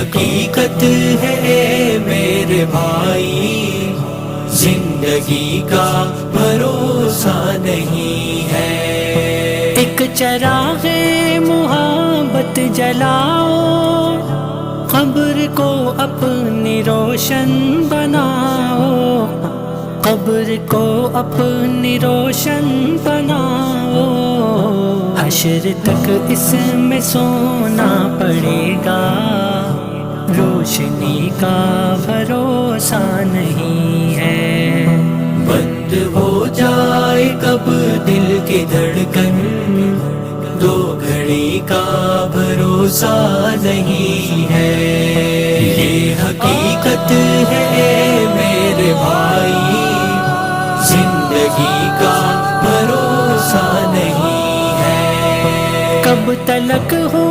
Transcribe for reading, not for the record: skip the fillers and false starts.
حقیقت ہے میرے بھائی، زندگی کا بھروسہ نہیں ہے۔ ایک چراغ محبت جلاؤ، قبر کو اپنی روشن بناؤ، قبر کو اپنی روشن بناؤ۔ حشر تک اس میں سونا پڑے گا، روشنی کا بھروسہ نہیں ہے۔ بند ہو جائے کب دل کی دھڑکن، دو گھڑی کا بھروسہ نہیں ہے۔ یہ حقیقت ہے میرے بھائی، زندگی کا بھروسہ نہیں ہے۔ کب تلک ہو